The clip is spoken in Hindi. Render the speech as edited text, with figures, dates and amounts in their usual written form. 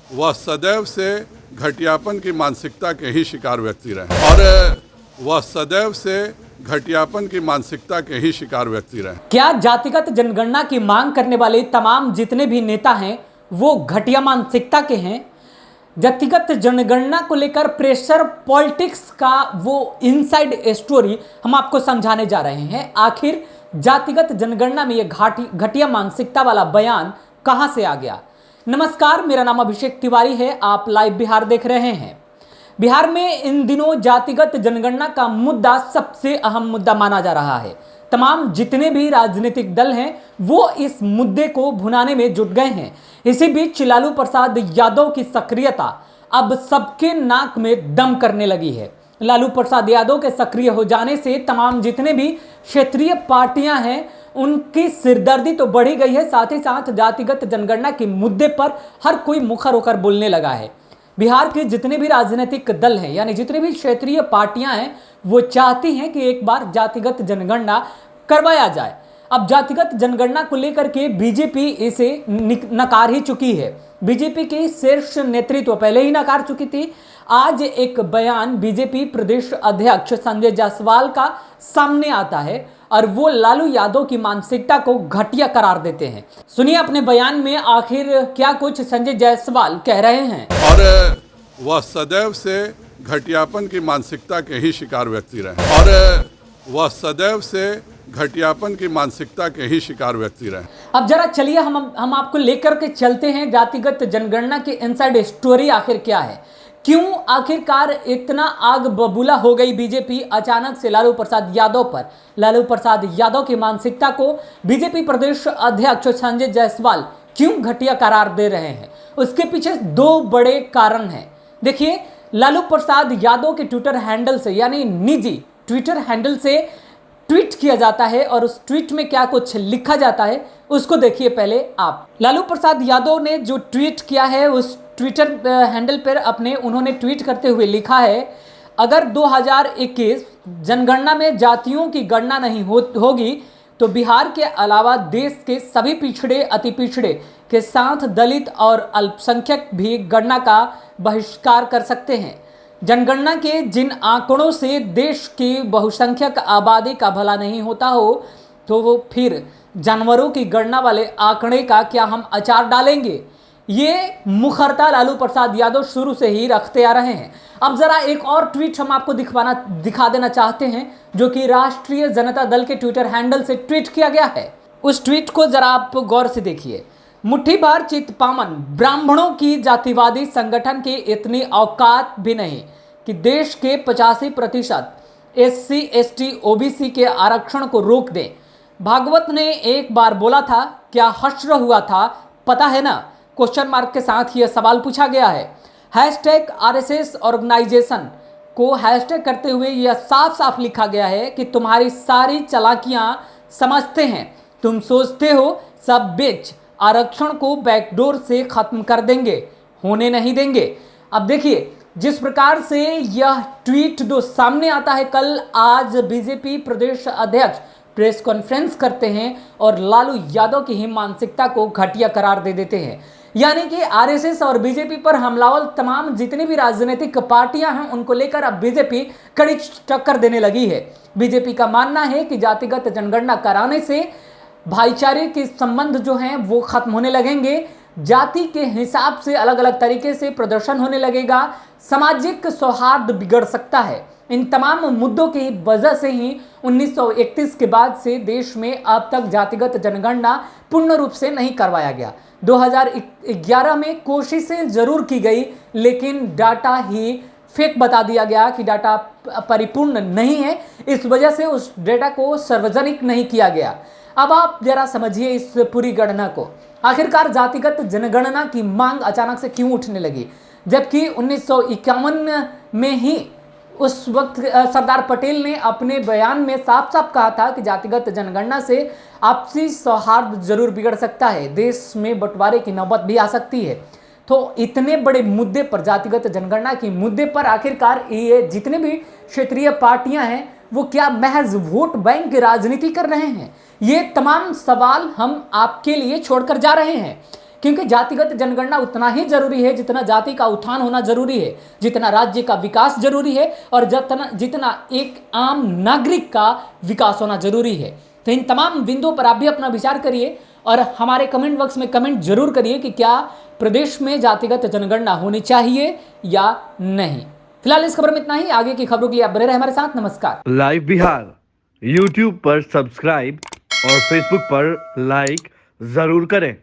वह सदैव से घटियापन की मानसिकता के ही शिकार व्यक्ति रहे और वह सदैव से घटियापन की मानसिकता के ही शिकार व्यक्ति रहे। क्या जातिगत जनगणना की मांग करने वाले तमाम जितने भी नेता हैं वो घटिया मानसिकता के हैं? जातिगत जनगणना को लेकर प्रेशर पॉलिटिक्स का वो इनसाइड स्टोरी हम आपको समझाने जा रहे हैं। आखिर जातिगत जनगणना में ये घटिया मानसिकता वाला बयान कहां से आ गया? नमस्कार, मेरा नाम अभिषेक तिवारी है। आप लाइव बिहार देख रहे हैं। बिहार में इन दिनों जातिगत जनगणना का मुद्दा सबसे अहम मुद्दा माना जा रहा है। तमाम जितने भी राजनीतिक दल हैं वो इस मुद्दे को भुनाने में जुट गए हैं। इसी बीच लालू प्रसाद यादव की सक्रियता अब सबके नाक में दम करने लगी है। लालू प्रसाद यादव के सक्रिय हो जाने से तमाम जितने भी क्षेत्रीय पार्टियां हैं उनकी सिरदर्दी तो बढ़ी गई है, साथ ही साथ जातिगत जनगणना के मुद्दे पर हर कोई मुखर होकर बोलने लगा है। बिहार के जितने भी राजनीतिक दल हैं यानी जितने भी क्षेत्रीय पार्टियां हैं वो चाहती हैं कि एक बार जातिगत जनगणना करवाया जाए। अब जातिगत जनगणना को लेकर के बीजेपी इसे नकार ही चुकी है। बीजेपी की शीर्ष नेतृत्व पहले ही नकार चुकी थी। आज एक बयान बीजेपी प्रदेश अध्यक्ष संजय जायसवाल का सामने आता है और वो लालू यादव की मानसिकता को घटिया करार देते हैं। सुनिए अपने बयान में आखिर क्या कुछ संजय जायसवाल कह रहे हैं। और वह सदैव से घटियापन की मानसिकता के ही शिकार व्यक्ति रहे और वह सदैव से घटियापन की मानसिकता के ही शिकार व्यक्ति रहे। अब जरा चलिए हम आपको लेकर के चलते हैं जातिगत जनगणना की इनसाइड स्टोरी आखिर क्या है। क्यों आखिरकार इतना आग बबूला हो गई बीजेपी अचानक से लालू प्रसाद यादव पर? लालू प्रसाद यादव की मानसिकता को बीजेपी प्रदेश अध्यक्ष संजय जायसवाल क्यों घटिया करार दे रहे हैं? उसके पीछे दो बड़े कारण हैं। देखिए, लालू प्रसाद यादव के ट्विटर हैंडल से यानी निजी ट्विटर हैंडल से ट्वीट किया जाता है और उस ट्वीट में क्या कुछ लिखा जाता है उसको देखिए पहले आप। लालू प्रसाद यादव ने जो ट्वीट किया है उस ट्विटर हैंडल पर उन्होंने ट्वीट करते हुए लिखा है, अगर 2021 जनगणना में जातियों की गणना नहीं होगी तो बिहार के अलावा देश के सभी पिछड़े अति पिछड़े के साथ दलित और अल्पसंख्यक भी गणना का बहिष्कार कर सकते हैं। जनगणना के जिन आंकड़ों से देश की बहुसंख्यक आबादी का भला नहीं होता हो तो वो फिर जानवरों की गणना वाले आंकड़े का क्या हम अचार डालेंगे? ये मुखरता लालू प्रसाद यादव शुरू से ही रखते आ रहे हैं। अब जरा एक और ट्वीट हम आपको दिखा देना चाहते हैं जो कि राष्ट्रीय जनता दल के ट्विटर हैंडल से ट्वीट किया गया है। उस ट्वीट को जरा आप गौर से देखिए। मुट्ठी भर चित पावन ब्राह्मणों की जातिवादी संगठन की इतनी औकात भी नहीं कि देश के 85% SC ST OBC के आरक्षण को रोक दें। भागवत ने एक बार बोला था, क्या हश्र हुआ था पता है ना? क्वेश्चन मार्क के साथ यह सवाल पूछा गया है। हैशटैग RSS ऑर्गेनाइजेशन को हैशटैग करते हुए यह साफ साफ लिखा गया है कि तुम्हारी सारी चालाकियां समझते हैं। तुम सोचते हो सब बेच आरक्षण को बैकडोर से खत्म कर देंगे, होने नहीं देंगे। अब देखिए जिस प्रकार से यह ट्वीट जो सामने आता है, कल आज बीजेपी प्रदेश अध्यक्ष प्रेस कॉन्फ्रेंस करते हैं और लालू यादव की ही मानसिकता को घटिया करार दे देते हैं। यानी कि RSS और बीजेपी पर हमलावर तमाम जितनी भी राजनीतिक पार्टियां हैं उनको लेकर अब बीजेपी कड़ी टक्कर देने लगी है। बीजेपी का मानना है कि जातिगत जनगणना कराने से भाईचारे के संबंध जो हैं वो खत्म होने लगेंगे, जाति के हिसाब से अलग अलग तरीके से प्रदर्शन होने लगेगा, सामाजिक सौहार्द बिगड़ सकता है। इन तमाम मुद्दों की वजह से ही 1931 के बाद से देश में अब तक जातिगत जनगणना पूर्ण रूप से नहीं करवाया गया। 2011 में कोशिशें जरूर की गई लेकिन डाटा ही फेक बता दिया गया कि डाटा परिपूर्ण नहीं है, इस वजह से उस डेटा को सार्वजनिक नहीं किया गया। अब आप जरा समझिए इस पूरी गणना को। आखिरकार जातिगत जनगणना की मांग अचानक से क्यों उठने लगी, जबकि 1951 में ही उस वक्त सरदार पटेल ने अपने बयान में साफ साफ कहा था कि जातिगत जनगणना से आपसी सौहार्द जरूर बिगड़ सकता है, देश में बंटवारे की नौबत भी आ सकती है। तो इतने बड़े मुद्दे पर, जातिगत जनगणना के मुद्दे पर आखिरकार ये जितने भी क्षेत्रीय पार्टियां हैं वो क्या महज वोट बैंक की राजनीति कर रहे हैं? ये तमाम सवाल हम आपके लिए छोड़कर जा रहे हैं। क्योंकि जातिगत जनगणना उतना ही जरूरी है जितना जाति का उत्थान होना जरूरी है, जितना राज्य का विकास जरूरी है और जितना एक आम नागरिक का विकास होना जरूरी है। तो इन तमाम बिंदुओं पर आप भी अपना विचार करिए और हमारे कमेंट बॉक्स में कमेंट जरूर करिए कि क्या प्रदेश में जातिगत जनगणना होनी चाहिए या नहीं। फिलहाल इस खबर में इतना ही। आगे की खबरों के लिए आप बने रहे हमारे साथ। नमस्कार। लाइव बिहार यूट्यूब पर सब्सक्राइब और फेसबुक पर लाइक जरूर करें।